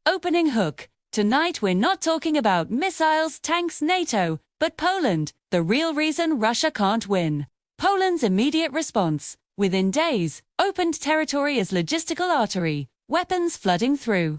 Opening hook. Tonight we're not talking about missiles, tanks, NATO, but Poland, the real reason Russia can't win. Poland's immediate response, within days, opened territory as logistical artery, weapons flooding through.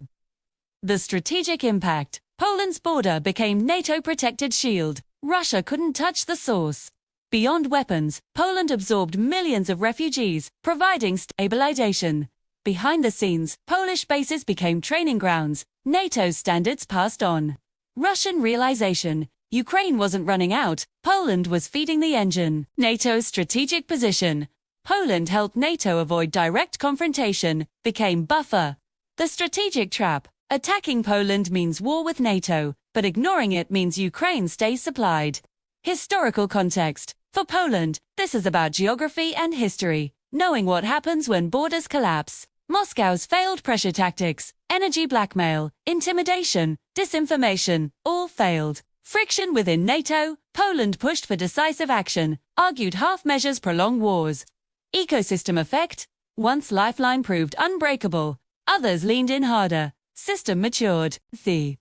The strategic impact. Poland's border became NATO-protected shield. Russia couldn't touch the source. Beyond weapons, Poland absorbed millions of refugees, providing stabilization. Behind the scenes, Polish bases became training grounds. NATO's standards passed on. Russian realization. Ukraine wasn't running out. Poland was feeding the engine. NATO's strategic position. Poland helped NATO avoid direct confrontation, became buffer. The strategic trap. Attacking Poland means war with NATO, but ignoring it means Ukraine stays supplied. Historical context. For Poland, this is about geography and history, knowing what happens when borders collapse. Moscow's failed pressure tactics, energy blackmail, intimidation, disinformation, all failed. Friction within NATO. Poland pushed for decisive action, argued half measures prolong wars. Ecosystem effect. Once Lifeline proved unbreakable, others leaned in harder. System matured. The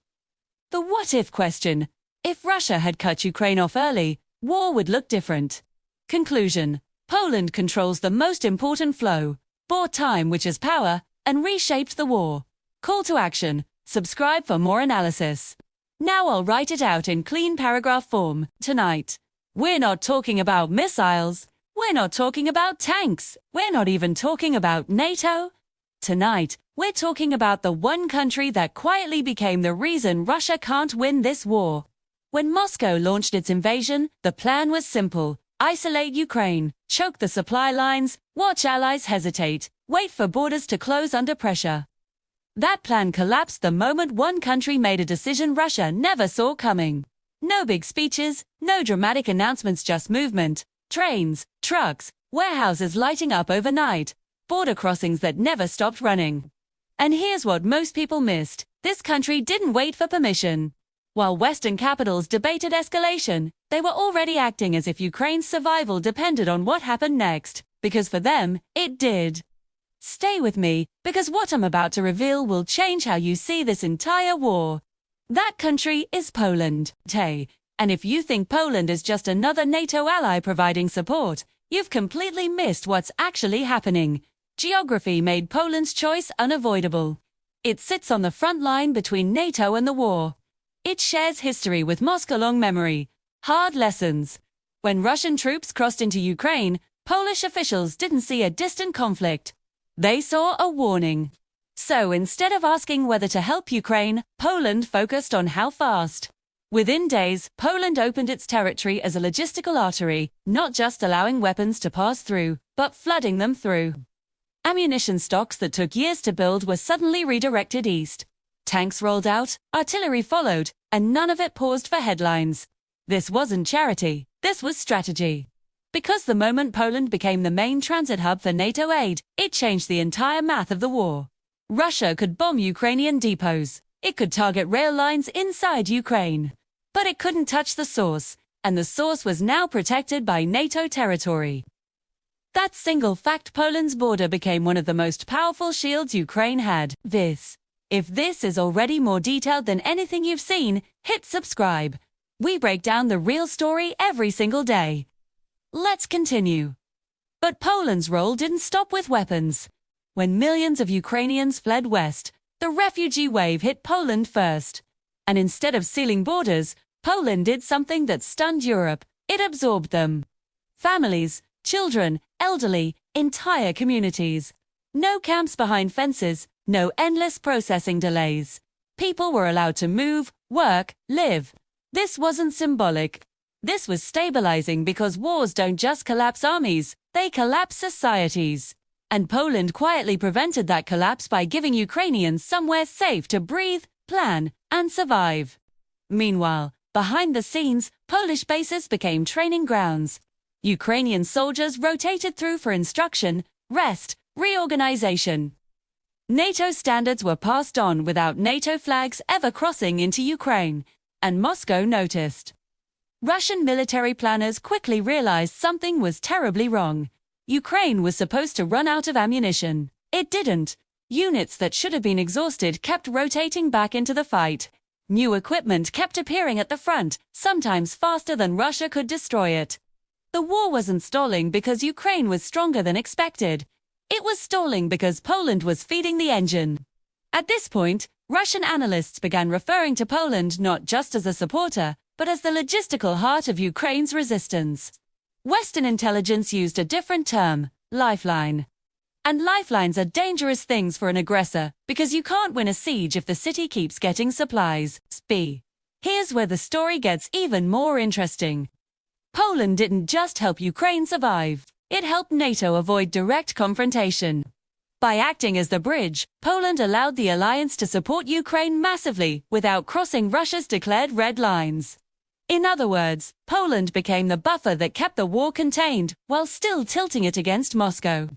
what-if question. If Russia had cut Ukraine off early, war would look different. Conclusion. Poland controls the most important flow, bought time which is power, and reshaped the war. Call to action. Subscribe for more analysis. Now I'll write it out in clean paragraph form. Tonight, we're not talking about missiles. We're not talking about tanks. We're not even talking about NATO. Tonight, we're talking about the one country that quietly became the reason Russia can't win this war. When Moscow launched its invasion, the plan was simple. Isolate Ukraine, choke the supply lines, watch allies hesitate, wait for borders to close under pressure. That plan collapsed the moment one country made a decision Russia never saw coming. No big speeches, no dramatic announcements, just movement. Trains, trucks, warehouses lighting up overnight. Border crossings that never stopped running. And here's what most people missed. This country didn't wait for permission. While Western capitals debated escalation, they were already acting as if Ukraine's survival depended on what happened next, because for them, it did. Stay with me, because what I'm about to reveal will change how you see this entire war. That country is Poland. And if you think Poland is just another NATO ally providing support, you've completely missed what's actually happening. Geography made Poland's choice unavoidable. It sits on the front line between NATO and the war. It shares history with Moscow, long memory, hard lessons. When Russian troops crossed into Ukraine, Polish officials didn't see a distant conflict. They saw a warning. So instead of asking whether to help Ukraine, Poland focused on how fast. Within days, Poland opened its territory as a logistical artery, not just allowing weapons to pass through, but flooding them through. Ammunition stocks that took years to build were suddenly redirected east. Tanks rolled out, artillery followed, and none of it paused for headlines. This wasn't charity, this was strategy. Because the moment Poland became the main transit hub for NATO aid, it changed the entire math of the war. Russia could bomb Ukrainian depots. It could target rail lines inside Ukraine. But it couldn't touch the source, and the source was now protected by NATO territory. That single fact, Poland's border became one of the most powerful shields Ukraine had. If this is already more detailed than anything you've seen, hit subscribe. We break down the real story every single day. Let's continue. But Poland's role didn't stop with weapons. When millions of Ukrainians fled west, the refugee wave hit Poland first. And instead of sealing borders, Poland did something that stunned Europe. It absorbed them. Families, children, elderly, entire communities. No camps behind fences, no endless processing delays. People were allowed to move, work, live. This wasn't symbolic. This was stabilizing, because wars don't just collapse armies, they collapse societies. And Poland quietly prevented that collapse by giving Ukrainians somewhere safe to breathe, plan, and survive. Meanwhile, behind the scenes, Polish bases became training grounds. Ukrainian soldiers rotated through for instruction, rest, reorganization. NATO standards were passed on without NATO flags ever crossing into Ukraine, and Moscow noticed. Russian military planners quickly realized something was terribly wrong. Ukraine was supposed to run out of ammunition. It didn't. Units that should have been exhausted kept rotating back into the fight. New equipment kept appearing at the front, sometimes faster than Russia could destroy it. The war wasn't stalling because Ukraine was stronger than expected. It was stalling because Poland was feeding the engine. At this point, Russian analysts began referring to Poland not just as a supporter, but as the logistical heart of Ukraine's resistance. Western intelligence used a different term, lifeline. And lifelines are dangerous things for an aggressor, because you can't win a siege if the city keeps getting supplies. Here's where the story gets even more interesting. Poland didn't just help Ukraine survive, it helped NATO avoid direct confrontation. By acting as the bridge, Poland allowed the alliance to support Ukraine massively without crossing Russia's declared red lines. In other words, Poland became the buffer that kept the war contained, while still tilting it against Moscow.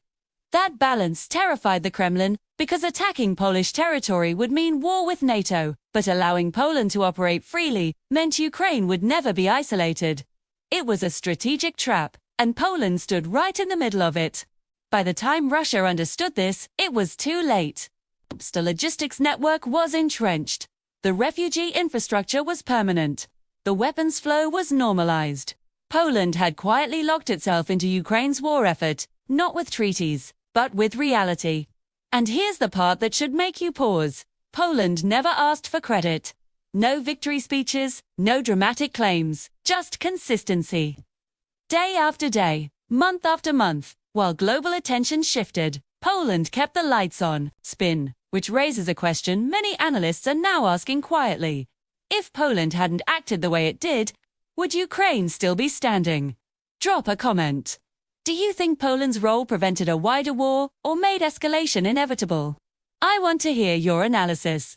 That balance terrified the Kremlin, because attacking Polish territory would mean war with NATO, but allowing Poland to operate freely meant Ukraine would never be isolated. It was a strategic trap, and Poland stood right in the middle of it. By the time Russia understood this, it was too late. The logistics network was entrenched. The refugee infrastructure was permanent. The weapons flow was normalized. Poland had quietly locked itself into Ukraine's war effort, not with treaties, but with reality. And here's the part that should make you pause. Poland never asked for credit. No victory speeches, no dramatic claims, just consistency. Day after day, month after month, while global attention shifted, Poland kept the lights on, which raises a question many analysts are now asking quietly. If Poland hadn't acted the way it did, would Ukraine still be standing? Drop a comment. Do you think Poland's role prevented a wider war or made escalation inevitable? I want to hear your analysis.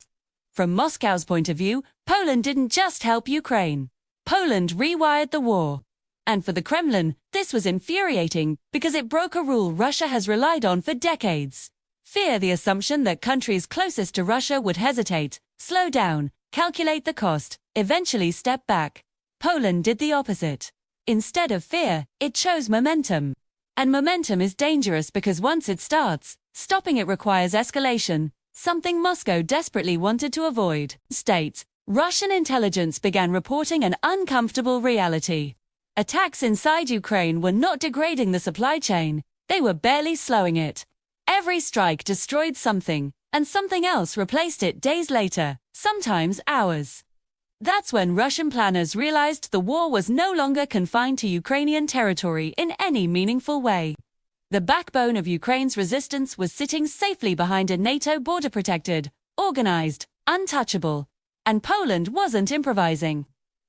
From Moscow's point of view, Poland didn't just help Ukraine. Poland rewired the war. And for the Kremlin, this was infuriating because it broke a rule Russia has relied on for decades. Fear, the assumption that countries closest to Russia would hesitate, slow down, calculate the cost, eventually step back. Poland did the opposite. Instead of fear, it chose momentum. And momentum is dangerous because once it starts, stopping it requires escalation, something Moscow desperately wanted to avoid. Russian intelligence began reporting an uncomfortable reality. Attacks inside Ukraine were not degrading the supply chain, they were barely slowing it. Every strike destroyed something, and something else replaced it days later, sometimes hours. That's when Russian planners realized the war was no longer confined to Ukrainian territory in any meaningful way. The backbone of Ukraine's resistance was sitting safely behind a NATO border-protected, organized, untouchable, and Poland wasn't improvising.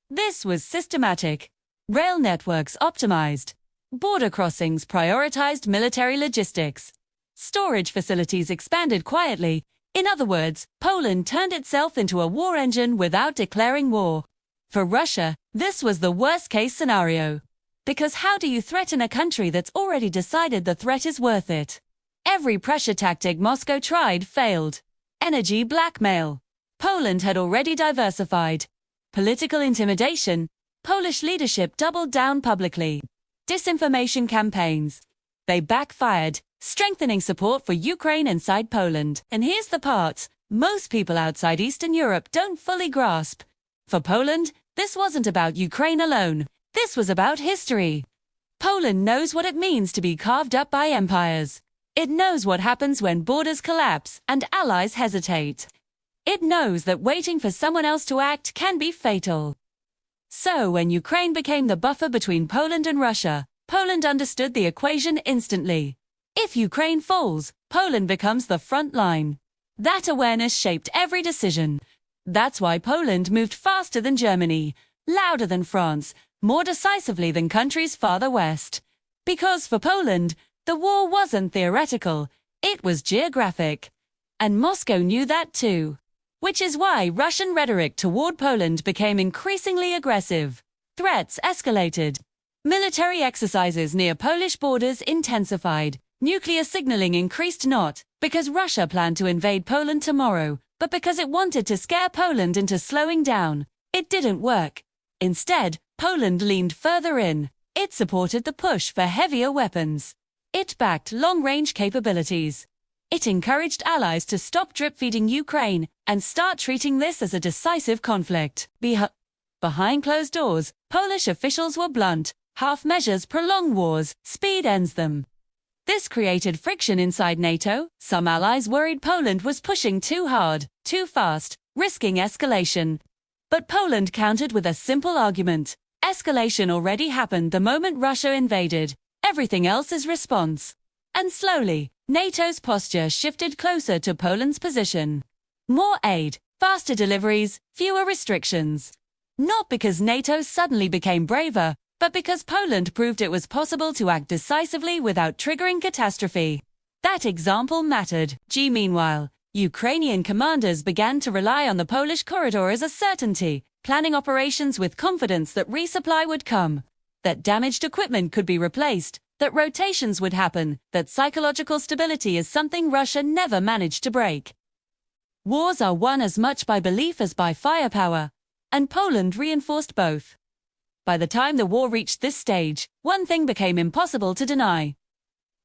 This was systematic. Rail networks optimized. Border crossings prioritized military logistics. Storage facilities expanded quietly. In other words, Poland turned itself into a war engine without declaring war. For Russia, this was the worst-case scenario. Because how do you threaten a country that's already decided the threat is worth it? Every pressure tactic Moscow tried failed. Energy blackmail. Poland had already diversified. Political intimidation. Polish leadership doubled down publicly. Disinformation campaigns. They backfired, strengthening support for Ukraine inside Poland. And here's the part most people outside Eastern Europe don't fully grasp. For Poland, this wasn't about Ukraine alone. This was about history. Poland knows what it means to be carved up by empires. It knows what happens when borders collapse and allies hesitate. It knows that waiting for someone else to act can be fatal. So when Ukraine became the buffer between Poland and Russia, Poland understood the equation instantly. If Ukraine falls, Poland becomes the front line. That awareness shaped every decision. That's why Poland moved faster than Germany, louder than France, more decisively than countries farther west. Because for Poland, the war wasn't theoretical, it was geographic. And Moscow knew that too. Which is why Russian rhetoric toward Poland became increasingly aggressive. Threats escalated. Military exercises near Polish borders intensified. Nuclear signaling increased not because Russia planned to invade Poland tomorrow, but because it wanted to scare Poland into slowing down. It didn't work. Instead, Poland leaned further in. It supported the push for heavier weapons. It backed long-range capabilities. It encouraged allies to stop drip-feeding Ukraine and start treating this as a decisive conflict. Behind closed doors, Polish officials were blunt. Half measures prolong wars, speed ends them. This created friction inside NATO. Some allies worried Poland was pushing too hard, too fast, risking escalation. But Poland countered with a simple argument. Escalation already happened the moment Russia invaded. Everything else is response. And slowly, NATO's posture shifted closer to Poland's position. More aid, faster deliveries, fewer restrictions. Not because NATO suddenly became braver, but because Poland proved it was possible to act decisively without triggering catastrophe. That example mattered. Meanwhile, Ukrainian commanders began to rely on the Polish corridor as a certainty, planning operations with confidence that resupply would come, that damaged equipment could be replaced, that rotations would happen, that psychological stability is something Russia never managed to break. Wars are won as much by belief as by firepower, and Poland reinforced both. By the time the war reached this stage, one thing became impossible to deny.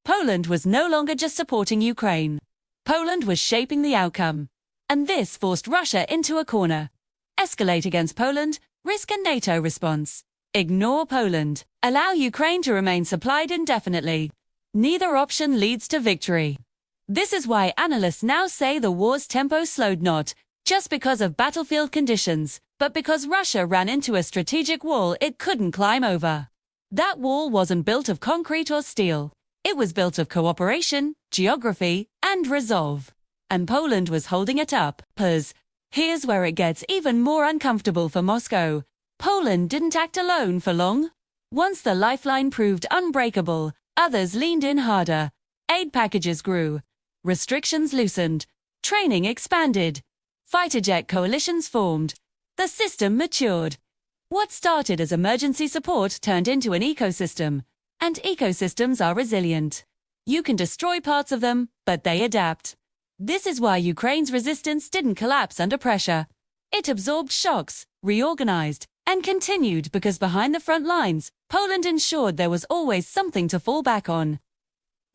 Poland was no longer just supporting Ukraine. Poland was shaping the outcome. And this forced Russia into a corner. Escalate against Poland, risk a NATO response. Ignore Poland. Allow Ukraine to remain supplied indefinitely. Neither option leads to victory. This is why analysts now say the war's tempo slowed not just because of battlefield conditions, but because Russia ran into a strategic wall it couldn't climb over. That wall wasn't built of concrete or steel. It was built of cooperation, geography, and resolve. And Poland was holding it up. Here's where it gets even more uncomfortable for Moscow. Poland didn't act alone for long. Once the lifeline proved unbreakable, others leaned in harder. Aid packages grew. Restrictions loosened. Training expanded. Fighter jet coalitions formed. The system matured. What started as emergency support turned into an ecosystem. And ecosystems are resilient. You can destroy parts of them, but they adapt. This is why Ukraine's resistance didn't collapse under pressure. It absorbed shocks, reorganized, and continued because behind the front lines, Poland ensured there was always something to fall back on.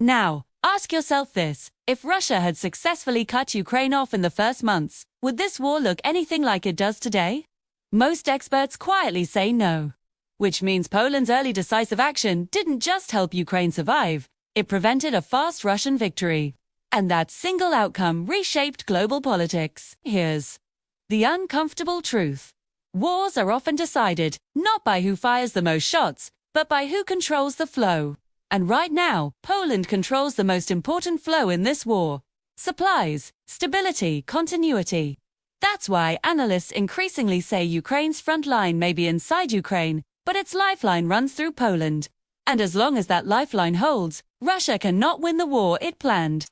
Now, ask yourself this: if Russia had successfully cut Ukraine off in the first months, would this war look anything like it does today? Most experts quietly say no. Which means Poland's early decisive action didn't just help Ukraine survive, it prevented a fast Russian victory. And that single outcome reshaped global politics. Here's the uncomfortable truth. Wars are often decided not by who fires the most shots, but by who controls the flow. And right now, Poland controls the most important flow in this war: supplies, stability, continuity. That's why analysts increasingly say Ukraine's front line may be inside Ukraine, but its lifeline runs through Poland. And as long as that lifeline holds, Russia cannot win the war it planned.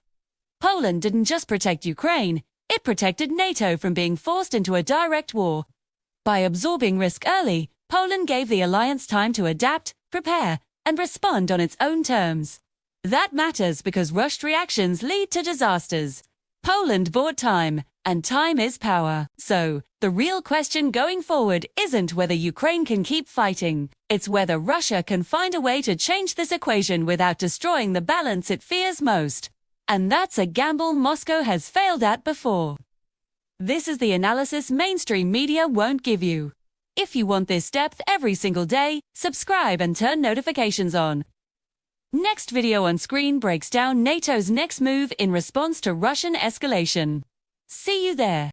Poland didn't just protect Ukraine, it protected NATO from being forced into a direct war. By absorbing risk early, Poland gave the alliance time to adapt, prepare, and respond on its own terms. That matters because rushed reactions lead to disasters. Poland bought time, and time is power. So, the real question going forward isn't whether Ukraine can keep fighting, it's whether Russia can find a way to change this equation without destroying the balance it fears most. And that's a gamble Moscow has failed at before. This is the analysis mainstream media won't give you. If you want this depth every single day, subscribe and turn notifications on. Next video on screen breaks down NATO's next move in response to Russian escalation. See you there.